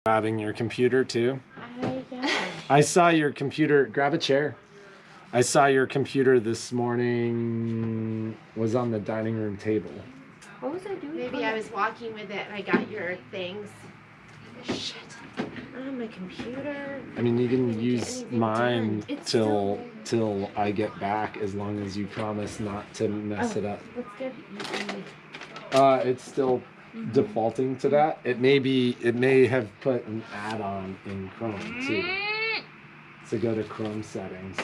Grabbing your computer too? Yeah. I saw your computer. Grab a chair. I saw your computer this morning was on the dining room table. What was I doing? Maybe I was walking with it and I got your things. Shit. Oh, my computer. I mean, you can use mine till I get back, as long as you promise not to mess it up. That's good. It's still defaulting to that. It may have put an add-on in Chrome too. So go to Chrome settings.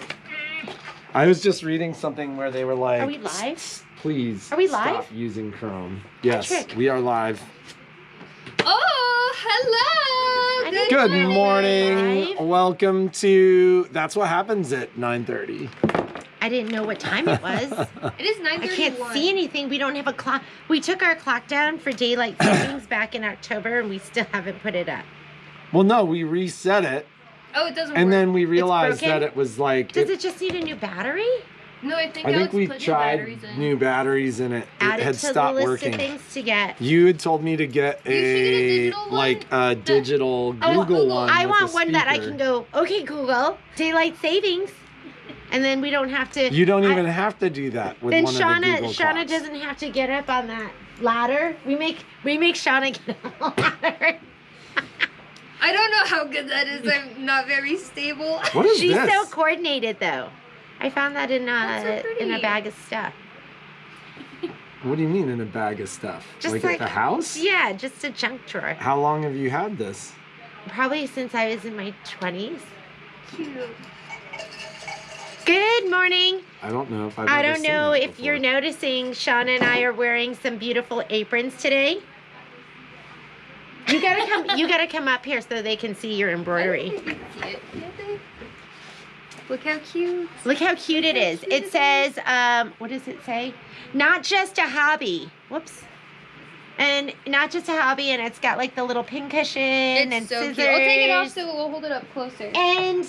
I was just reading something where they were like, are we live? Please are we stop live? using Chrome. Yes, Patrick. we are live. Oh, hello. Good morning. Live. Welcome to That's What Happens at 9:30. I didn't know what time it was. It is 9:31. I can't see anything. We don't have a clock. We took our clock down for daylight savings back in October, and we still haven't put it up. Well, no, we reset it, Oh, it doesn't and work. then we realized broken? that it was like. Does it just need a new battery? No, I think I think Alex we put tried new batteries in. new batteries in it. Add It it had to stopped the list working. of things to get. You had told me to get You should get a digital one. a digital Google Google. one. I with want a one that I speaker. can go, okay, Google, daylight savings. And then we don't have to. You don't even have to do that with Then one of the Google Shauna clocks. doesn't have to get up on that ladder. We make Shauna get up on the ladder. I don't know how good that is. I'm not very stable. What is She's this? so coordinated though. I found that in That's so pretty. a bag of stuff. What do you mean in a bag of stuff? Just like like- at the house? Yeah, just a junk drawer. How long have you had this? Probably since I was in my 20s. Cute. Good morning. I don't know if I've I ever don't seen know that if you're before. noticing, Shauna and I are wearing some beautiful aprons today. You gotta come up here so they can see your embroidery. Look how cute. Look how cute it is. It says, what does it say? Not just a hobby. Whoops. And not just a hobby, and it's got like the little pin cushion and It's so scissors. cute. I'll take it off so we'll hold it up closer. And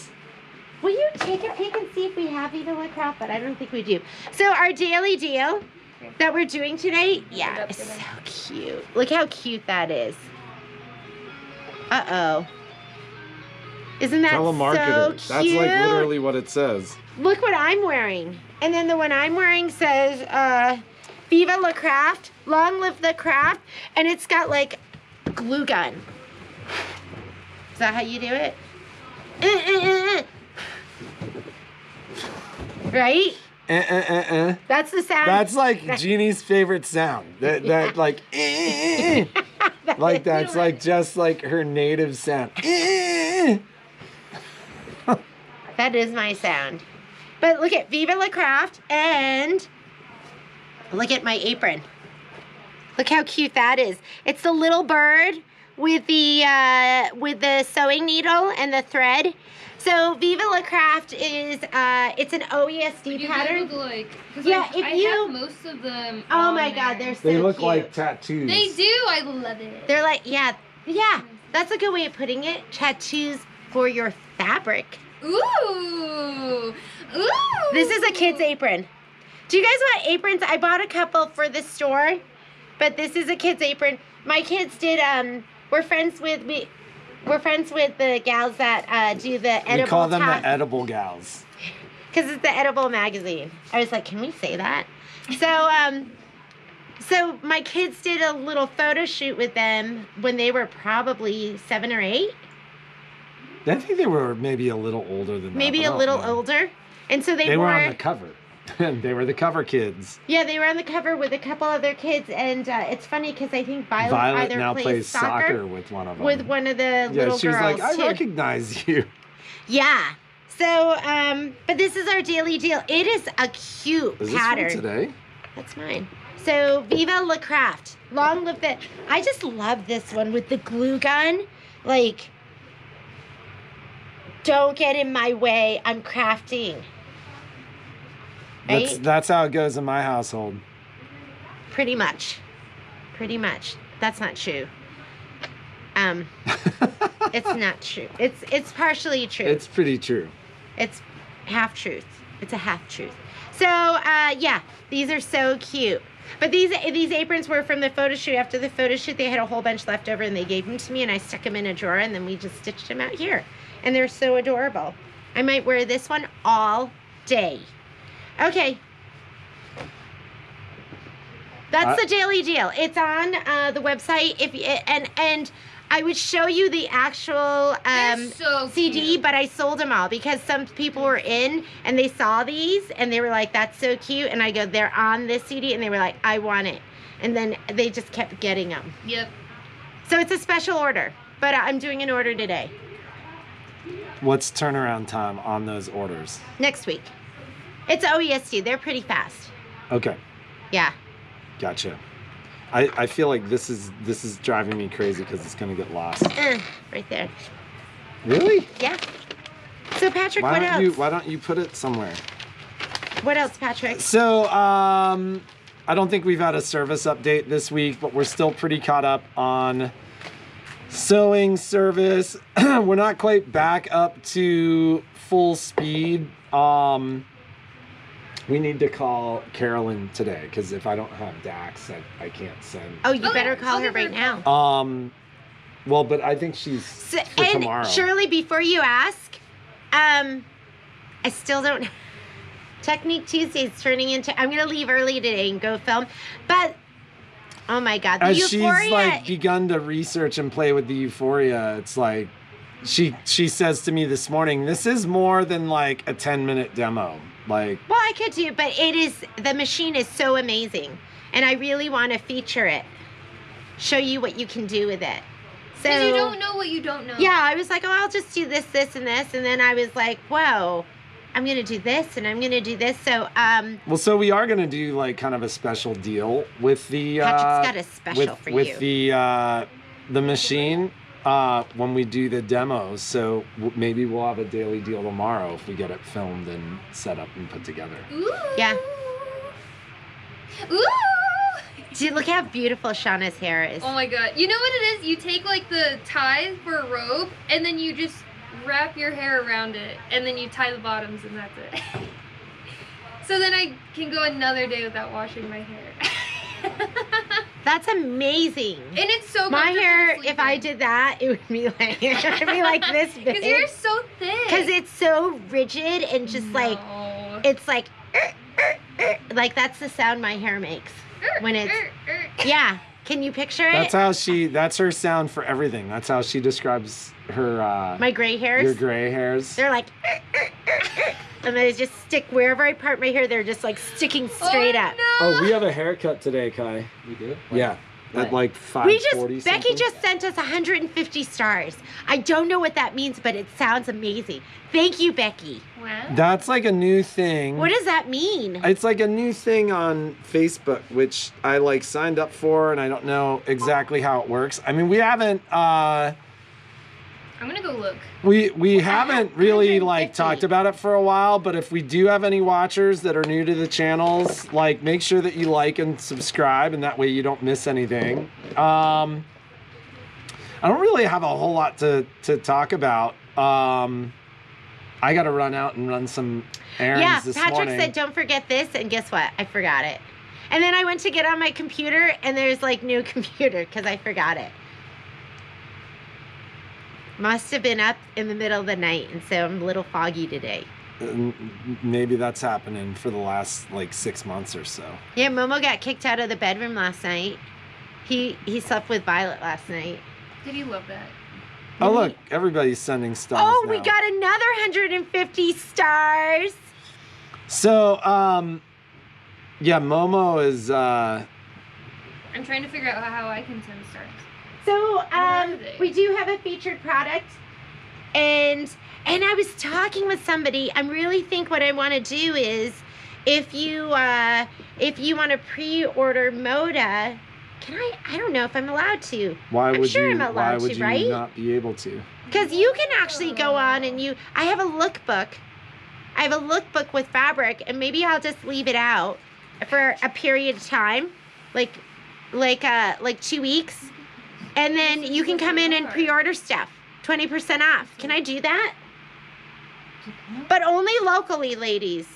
will you take a peek and see if we have Viva La Craft? But I don't think we do. So our daily deal that we're doing today, yeah, it's so cute. Look how cute that is. Uh-oh. Isn't that Telemarketer. so That's cute? like literally what it says. Look what I'm wearing. And then the one I'm wearing says, Viva La Craft, long live the craft. And it's got like glue gun. Is that how you do it? Right? That's the sound. That's like Jeannie's favorite sound. That like, like that's like just like her native sound. That is my sound. But look at Viva La Craft and look at my apron. Look how cute that is. It's the little bird with the sewing needle and the thread. So Viva La Craft is it's an OESD pattern. Yeah, if I you- have most of them. Oh on my there. God, they're so They look cute. like tattoos. They do. I love it. They're like, yeah. That's a good way of putting it. Tattoos for your fabric. Ooh. Ooh. This is a kid's apron. Do you guys want aprons? I bought a couple for the store, but this is a kid's apron. My kids did. We're friends with the gals that do the edible. We call them top, the edible gals. because it's the edible magazine. I was like, can we say that? So my kids did a little photo shoot with them when they were probably 7 or 8. I think they were maybe a little older than that. Maybe but a not little really. older. And so They were on the cover. They were the cover kids. Yeah, they were on the cover with a couple other kids, and it's funny because I think Violet either now plays plays soccer with one of them. with one of the yeah, little she was girls like, I too. recognize you. Yeah. So, but this is our daily deal. It is a cute Is pattern. this from today? That's mine. So, Viva La Craft. Long live the... I just love this one with the glue gun. Like, don't get in my way. I'm crafting. Right? That's how it goes in my household. Pretty much. Pretty much. That's not true. It's not true. It's partially true. It's pretty true. It's half truth. It's a half truth. So, yeah, these are so cute. But these aprons were from the photo shoot. After the photo shoot, they had a whole bunch left over, and they gave them to me, and I stuck them in a drawer, and then we just stitched them out here. And they're so adorable. I might wear this one all day. Okay. That's the daily deal. It's on the website. And I would show you the actual so CD, cute. but I sold them all because some people were in and they saw these and they were like, "That's so cute." And I go, "They're on this CD," and they were like, "I want it." And then they just kept getting them. Yep. So it's a special order, but I'm doing an order today. What's turnaround time on those orders? Next week. It's OESD. They're pretty fast. Okay, Yeah. gotcha. I feel like this is driving me crazy because it's gonna get lost. Right there. Really? Yeah. So Patrick, Why what don't else? you Why don't you put it somewhere? What else, Patrick? So I don't think we've had a service update this week, but we're still pretty caught up on sewing service. We're not quite back up to full speed. We need to call Carolyn today because if I don't have Dax, I can't send. Oh, you Oh, better yeah, call I'll her give her right a now. Well, but I think she's for And tomorrow. Shirley, before you ask, I still don't. Technique Tuesday is turning into. I'm gonna leave early today and go film, but oh my God, the As Euphoria. she's like begun to research and play with the Euphoria, it's like she says to me this morning, "This is more than like a 10-minute demo." Like, Well, I could do, but the machine is so amazing, and I really want to feature it, show you what you can do with it. So Because you don't know what you don't know. yeah, I was like, oh, I'll just do this, this, and this, and then I was like, whoa, I'm gonna do this, and I'm gonna do this. So well, so we are gonna do like kind of a special deal with the Patrick's got a special for with you. the machine when we do the demos. So maybe we'll have a daily deal tomorrow if we get it filmed and set up and put together. Ooh. Yeah. Ooh. See, look how beautiful Shauna's hair is. Oh my God. You know what it is? You take like the tie for a robe and then you just wrap your hair around it and then you tie the bottoms and that's it. So then I can go another day without washing my hair. That's amazing. And it's so My comfortable hair, to sleep if I in. did that, it would be like it would be like this big. Because you're so thick. Because it's so rigid and just like No. it's like that's the sound my hair makes when it's yeah. Can you picture it? That's her sound for everything. That's how she describes her My gray hairs. your gray hairs. They're like and they just stick wherever I part my hair. They're just like sticking straight up. No. Oh, we have a haircut today, Kai. We do? Yeah. At like 5:40 We just something. Becky just sent us 150 stars. I don't know what that means, but it sounds amazing. Thank you, Becky. Wow. That's like a new thing. What does that mean? It's like a new thing on Facebook, which I like signed up for, and I don't know exactly how it works. I mean, we haven't I'm gonna go look. we haven't really like 150. talked about it for a while, but if we do have any watchers that are new to the channels, like make sure that you like and subscribe, and that way you don't miss anything. I don't really have a whole lot to talk about. I got to run out and run some errands Yeah, this Patrick morning. said, don't forget this, and guess what? I forgot it. And then I went to get on my computer, and there's like no computer because I forgot it. Must have been up in the middle of the night, and so I'm a little foggy today. Maybe that's happening for the last like 6 months or so. Yeah, Momo got kicked out of the bedroom last night. He slept with Violet last night. Did he love that? Oh look, everybody's sending stars Oh, now. we got another 150 stars. So, yeah, Momo is, I'm trying to figure out how I can send stars. So are they? we do have a featured product, and I was talking with somebody. I really think what I want to do is, if you want to pre-order Moda, can I don't know if I'm allowed to. why I'm would sure you, I'm allowed why would to, you right? not be able to? Because you can actually go on and I have a lookbook. I have a lookbook with fabric, and maybe I'll just leave it out for a period of time, like 2 weeks. And then you can come in and pre-order stuff, 20% off. Can I do that? But only locally, ladies.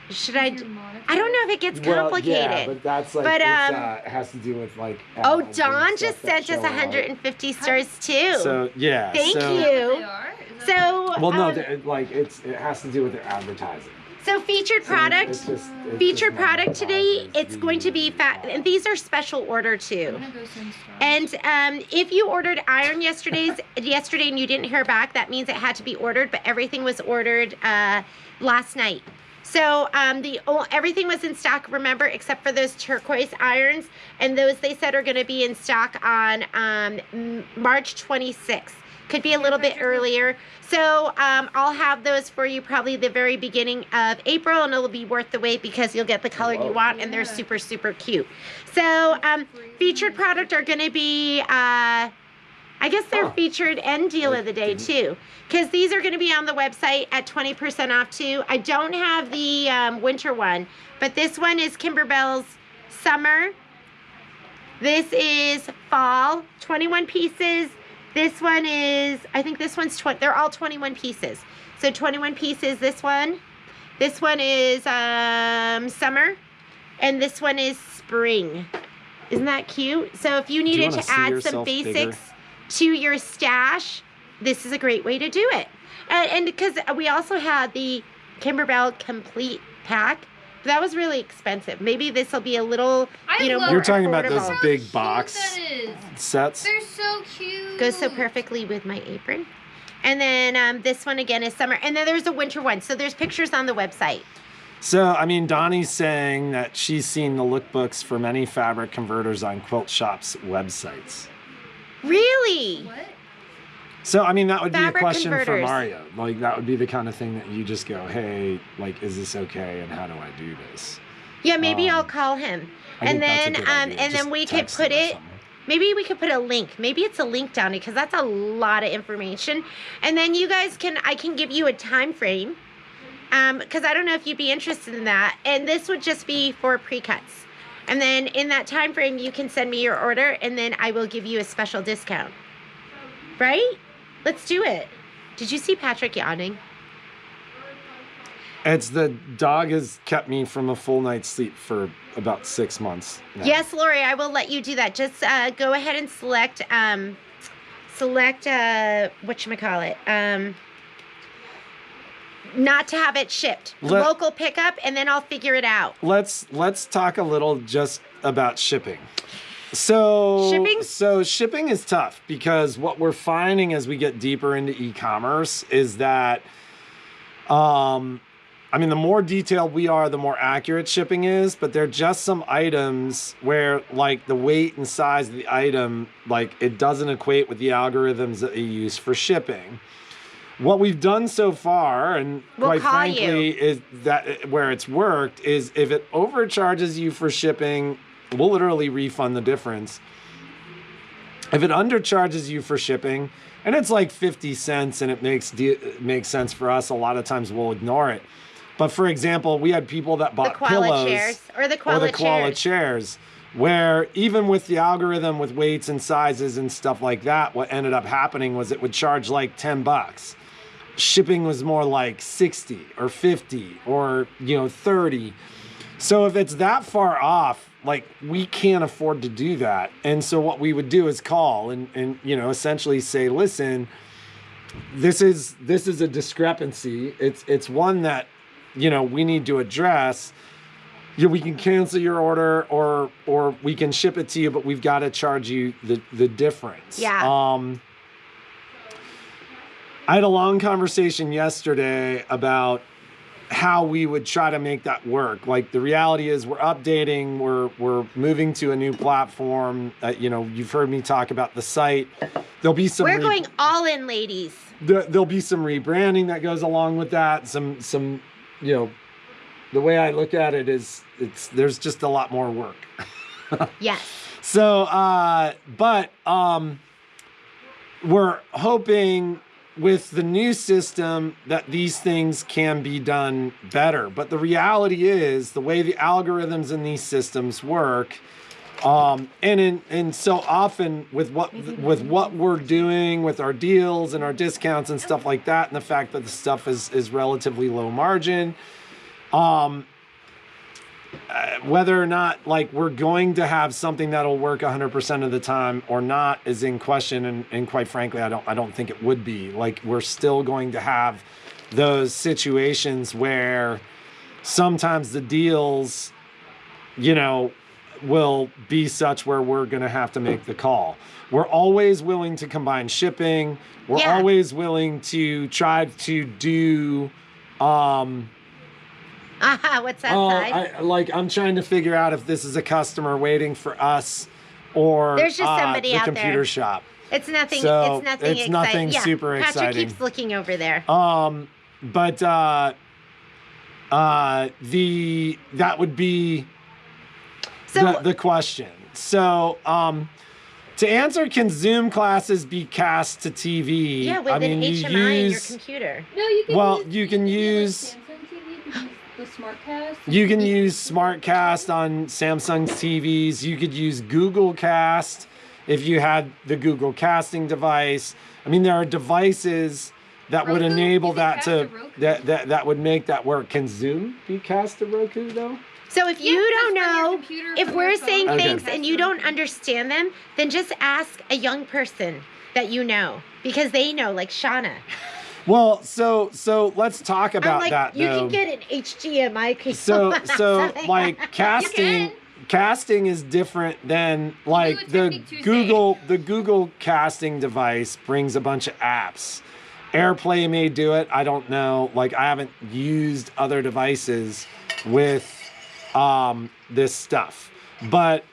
should I? Your monitor? I don't know if it gets Well, complicated. yeah, but that's like But, it has to do with like. Oh, ads and Dawn stuff just that sent us show up. 150 stars too. So yeah. Thank so, you. They are? Is that So, Well, no, like it has to do with their advertising. so featured So product. it's Featured just product today, monetizes it's going to be fat, and these are special order I'm too. gonna go send stars. And if you ordered iron yesterday and you didn't hear back, that means it had to be ordered, but everything was ordered last night. So everything was in stock, remember, except for those turquoise irons, and those they said are going to be in stock on March 26th. Could be a little bit earlier. So I'll have those for you probably the very beginning of April, and it'll be worth the wait because you'll get the color you want, and they're super, super cute. So featured product are going to be, I guess they're featured and deal of the day too, because these are going to be on the website at 20% off too. I don't have the winter one, but this one is Kimberbell's summer. This is fall, 21 pieces. This one is, I think this one's 20, they're all 21 pieces. So 21 pieces, this one. This one is summer, and this one is spring. Isn't that cute? So if you needed to add some basics to your stash, this is a great way to do it. And because we also had the Kimberbell Complete Pack, but that was really expensive. Maybe this will be a little, more You're talking about affordable. those big box sets? They're so cute. Goes so perfectly with my apron. And then this one again is summer. And then there's a winter one. So there's pictures on the website. So, I mean, Donnie's saying that she's seen the lookbooks for many fabric converters on quilt shops' websites. Really? What? So, I mean, that would be a Fabric question for converters. Mario. Like, that would be the kind of thing that you just go, hey, like, is this okay? And how do I do this? Yeah, maybe I'll call him. I And think that's a then good idea. and Just then we could text put him or it. something. Maybe we could put a link. Maybe it's a link down because that's a lot of information. And then you guys I can give you a time frame. Because I don't know if you'd be interested in that. And this would just be for pre-cuts. And then in that time frame, you can send me your order, and then I will give you a special discount. Right? Let's do it. Did you see Patrick yawning? It's the dog has kept me from a full night's sleep for about 6 months now. Yes, Lori, I will let you do that. Just go ahead and select whatchamacallit, not to have it shipped. Local pickup, and then I'll figure it out. Let's talk a little just about shipping. So shipping is tough because what we're finding as we get deeper into e-commerce is that I mean, the more detailed we are, the more accurate shipping is, but there are just some items where, like, the weight and size of the item, like, it doesn't equate with the algorithms that they use for shipping. What we've done so far, and quite frankly, is that where it's worked, is if it overcharges you for shipping, we'll literally refund the difference. If it undercharges you for shipping, and it's like 50 cents and it makes sense for us, a lot of times we'll ignore it. But for example, we had people that bought pillows or the koala chairs, where even with the algorithm with weights and sizes and stuff like that, what ended up happening was it would charge like $10. Shipping was more like 60 or 50 or 30. So if it's that far off, like, we can't afford to do that. And so what we would do is call and essentially say, listen, this is a discrepancy. It's one that we need to address. We can cancel your order or we can ship it to you, but we've got to charge you the difference. Yeah. I had a long conversation yesterday about how we would try to make that work. Like, the reality is we're updating, we're moving to a new platform. You've heard me talk about the site. There'll be some. We're going all in, ladies. There'll be some rebranding that goes along with that. Some the way I look at it is there's just a lot more work. Yes. So, but we're hoping with the new system that these things can be done better. But the reality is the way the algorithms in these systems work, and so often with what we're doing with our deals and our discounts and stuff like that, and the fact that the stuff is relatively low margin, whether or not like we're going to have something that'll work 100% of the time or not is in question, and quite frankly, I don't think it would be. Like, we're still going to have those situations where sometimes the deals, you know, will be such where we're going to have to make the call. We're always willing to combine shipping. We're always willing to try to do what's that side? I'm trying to figure out if this is a customer waiting for us or there's just somebody the out computer there. shop. It's nothing. So it's nothing. it's nothing super Patrick exciting. keeps looking over there. But that would be the question. So to answer, can Zoom classes be cast to TV? Yeah, with an HMI in your computer. No, you can. Well, you can use. The SmartCast. You can use SmartCast on Samsung's TVs. You could use Google Cast if you had the Google casting device. I mean, there are devices that would enable that that would make that work. Can Zoom be cast to Roku though? So if you don't know, if we're saying things and you don't understand them, then just ask a young person that you know, because they know, like Shauna. Well, so let's talk about that. You though. can get an HDMI cable. So like casting is different than like the Google casting device brings a bunch of apps. AirPlay may do it. I don't know. Like, I haven't used other devices with this stuff, but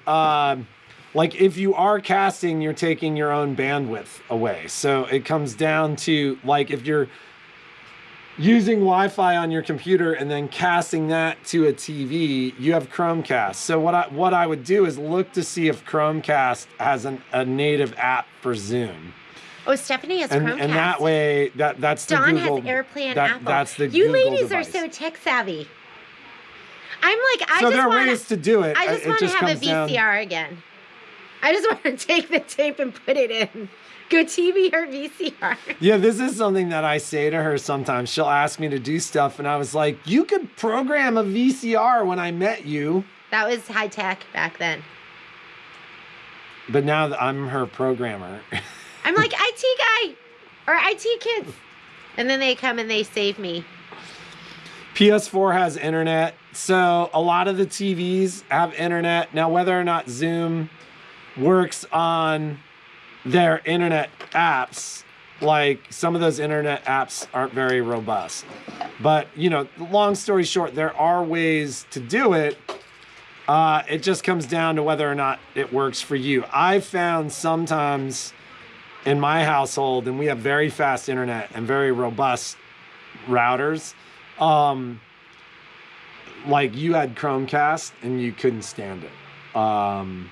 like if you are casting, you're taking your own bandwidth away. So it comes down to like if you're using Wi-Fi on your computer and then casting that to a TV, you have Chromecast. So what I would do is look to see if Chromecast has a native app for Zoom. Oh, Stephanie has Chromecast. And that way, that's the Dawn Google. has AirPlay and Apple. That's the you Google ladies device. are so tech savvy. I'm like, so there are ways to do it. I just want to have a VCR again. I just want to take the tape and put it in. Go TV or VCR. Yeah, this is something that I say to her sometimes. She'll ask me to do stuff, and I was like, you could program a VCR when I met you. That was high tech back then. But now that I'm her programmer. I'm like, IT guy or IT kids. And then they come and they save me. PS4 has internet. So a lot of the TVs have internet. Now, whether or not Zoom works on their internet apps, like some of those internet apps aren't very robust. But, you know, long story short, there are ways to do it. It just comes down to whether or not it works for you. I've found sometimes in my household, and we have very fast internet and very robust routers, like you had Chromecast and you couldn't stand it on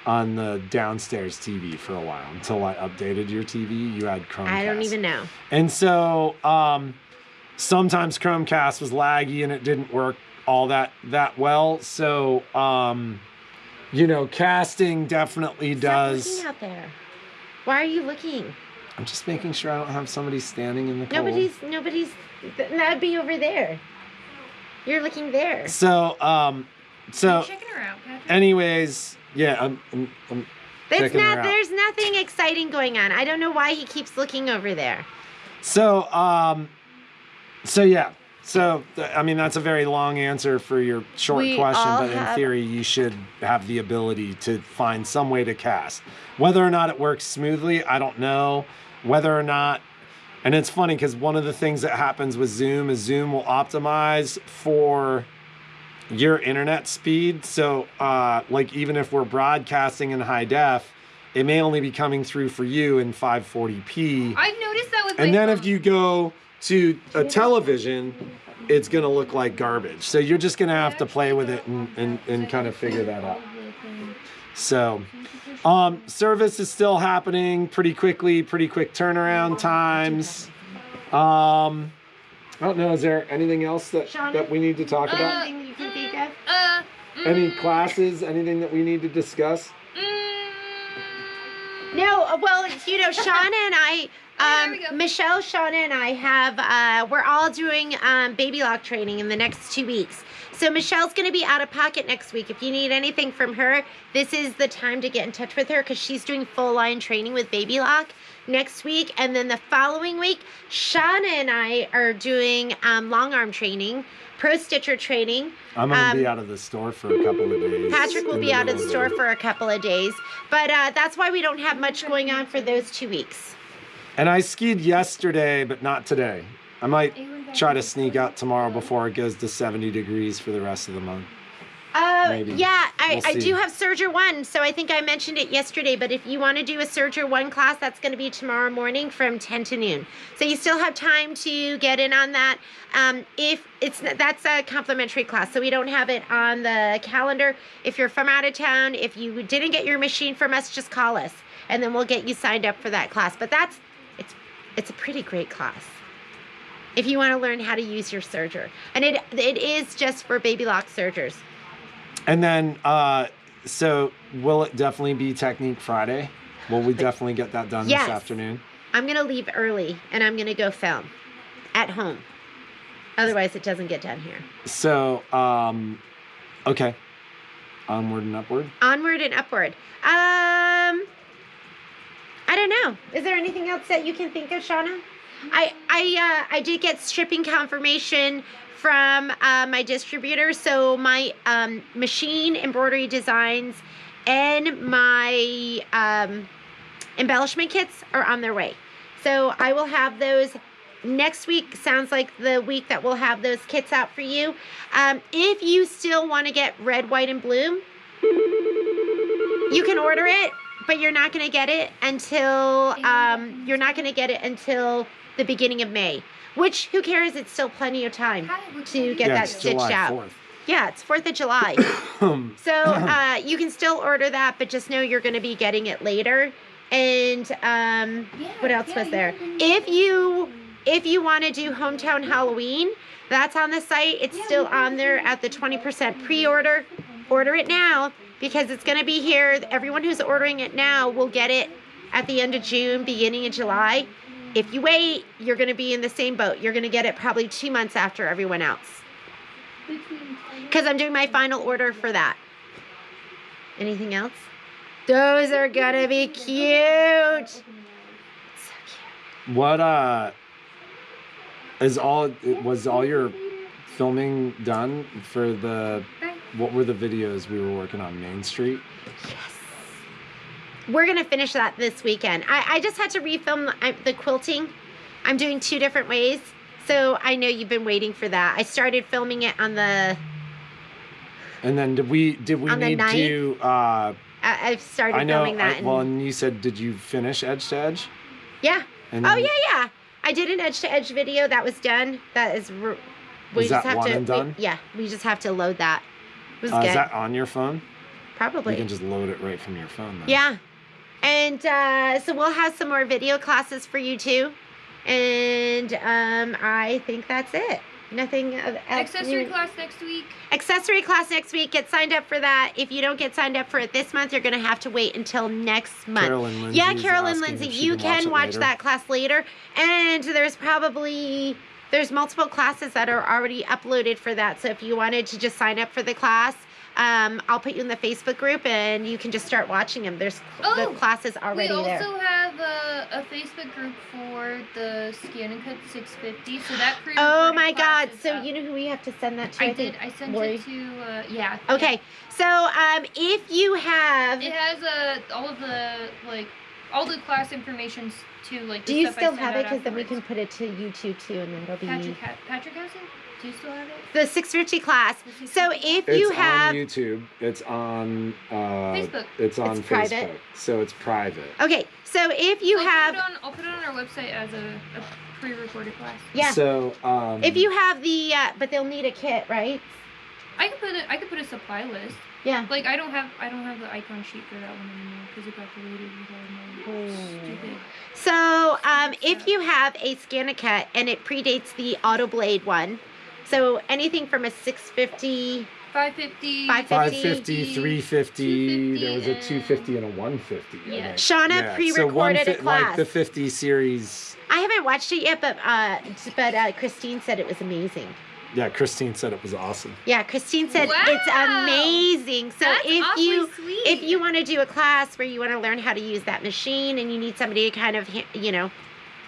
the downstairs TV for a while until I updated your TV. You had Chromecast. I don't even know. And so sometimes Chromecast was laggy and it didn't work all that well. So you know, casting definitely does. Stop looking out there. Why are you looking? I'm just making sure I don't have somebody standing in the cold. Nobody's. That'd be over there. You're looking there. So Checking her out, Patrick. anyways, yeah, I'm checking her out. There's nothing exciting going on. I don't know why he keeps looking over there. So yeah. So, I mean, that's a very long answer for your short question, but in theory, you should have the ability to find some way to cast. Whether or not it works smoothly, I don't know. Whether or not, and it's funny because one of the things that happens with Zoom is Zoom will optimize for your internet speed. So, like, even if we're broadcasting in high def, it may only be coming through for you in 540p. I've noticed that with and my then phone. if you go to a television, it's going to look like garbage. So you're just going to have to play with it and kind of figure that out. So service is still happening pretty quickly, pretty quick turnaround times. I don't know, is there anything else that we need to talk about? Anything you can think of? Any classes, anything that we need to discuss? No, well, you know, Shauna and I there we go. Michelle, Shauna, and I have, we're all doing baby lock training in the next 2 weeks. So Michelle's going to be out of pocket next week. If you need anything from her, this is the time to get in touch with her because she's doing full line training with baby lock next week. And then the following week, Shauna and I are doing long arm training, pro stitcher training. I'm going to be out of the store for a couple of days. Patrick will be out of the store for a couple of days. But that's why we don't have much going on for those 2 weeks. And I skied yesterday, but not today. I might try to sneak out tomorrow before it goes to 70 degrees for the rest of the month. Maybe. Yeah, We'll I see. do have Surger 1, so I think I mentioned it yesterday, but if you want to do a Surger 1 class, that's going to be tomorrow morning from 10 to noon. So you still have time to get in on that. That's a complimentary class, so we don't have it on the calendar. If you're from out of town, if you didn't get your machine from us, just call us, and then we'll get you signed up for that class. But it's a pretty great class if you want to learn how to use your serger. And it is just for baby lock sergers. And then, so will it definitely be Technique Friday? Will we definitely get that done Yes. this afternoon? I'm going to leave early, and I'm going to go film at home. Otherwise, it doesn't get done here. So, okay. Onward and upward. Onward and upward. I don't know. Is there anything else that you can think of, Shauna? I did get shipping confirmation from my distributor, so my machine embroidery designs and my embellishment kits are on their way. So I will have those next week. Sounds like the week that we'll have those kits out for you. If you still want to get red, white, and bloom, you can order it, but you're not going to get it until the beginning of May. Which, who cares? It's still plenty of time to get that it's stitched July out. 4th. Yeah, it's 4th of July. So you can still order that, but just know you're going to be getting it later. And what else was there? If you want to do Hometown Halloween, that's on the site. It's still on there at the 20% pre-order. Order it now because it's going to be here. Everyone who's ordering it now will get it at the end of June, beginning of July. If you wait, you're going to be in the same boat. You're going to get it probably 2 months after everyone else. Because I'm doing my final order for that. Anything else? Those are going to be cute. So cute. What was all your filming done for what were the videos we were working on Main Street? Yes. We're going to finish that this weekend. I just had to refilm the quilting. I'm doing 2 different ways. So I know you've been waiting for that. I started filming it on the... And then did we on the need 9th? to... I've started filming that. And you said, did you finish Edge to Edge? Yeah. And Oh, then- yeah. I did an edge-to-edge video. That was done. That is... Was that one and done? Yeah. We just have to load that. It was Is good. that on your phone? Probably. You can just load it right from your phone then. Yeah. And so we'll have some more video classes for you too. And I think that's it. Nothing else. Accessory class next week. Accessory class next week. Get signed up for that. If you don't get signed up for it this month, you're going to have to wait until next month. Carolyn Lindsay's Yeah, Carolyn asking Lindsay. if she You can watch later. that class later. And there's multiple classes that are already uploaded for that. So if you wanted to just sign up for the class, I'll put you in the Facebook group and you can just start watching them. There's the classes already we there. also have a Facebook group for the Scan and Cut 650. So that Oh my pre-recorded God! class is so up. you know who we have to send that to? I think did. I sent Lori. it to yeah. Okay, so if you have, It has all the class information to like. do the you stuff I still sent have out it? Because then we afterwards. can put it to YouTube too, and then it'll be Patrick has it. Do you still have it? the 650 class. The So 650 if It's you have, on YouTube. It's on Facebook. It's on It's Facebook. private? So it's private. okay, so if you have, I'll put it on our website as a pre-recorded class. yeah, So if you have the, but they'll need a kit, right? I could put a supply list. Yeah. Like I don't have the icon sheet for that one anymore because it got deleted with all my stupid. So if you have a Scan-A-Cut and it predates the Auto Blade one, so anything from a 650, 550, 550, 350. There was a and- 250 and a 150. I Yeah. think. Shauna So pre-recorded a class. like the 50 series I haven't watched it yet, but Christine said it was amazing. Yeah, Christine said it was awesome. Yeah, Christine said Wow. it's amazing. So That's awfully if sweet. you want to do a class where you want to learn how to use that machine and you need somebody to kind of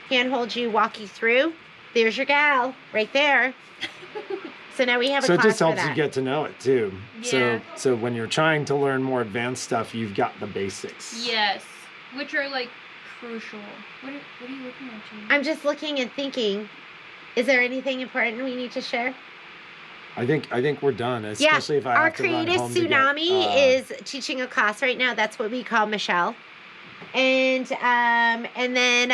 handhold you, walk you through, there's your gal right there. So now we have a So it class just helps for you that. get to know it too. Yeah. So when you're trying to learn more advanced stuff, you've got the basics. Yes, which are like crucial. What are you looking at, Jamie? I'm just looking and thinking, is there anything important we need to share? I think we're done, especially if I our have to run creative home to get, tsunami is teaching a class right now. That's what we call Michelle, and then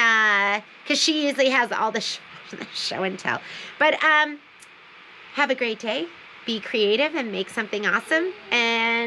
because she usually has all the show and tell. But have a great day. Be creative and make something awesome. And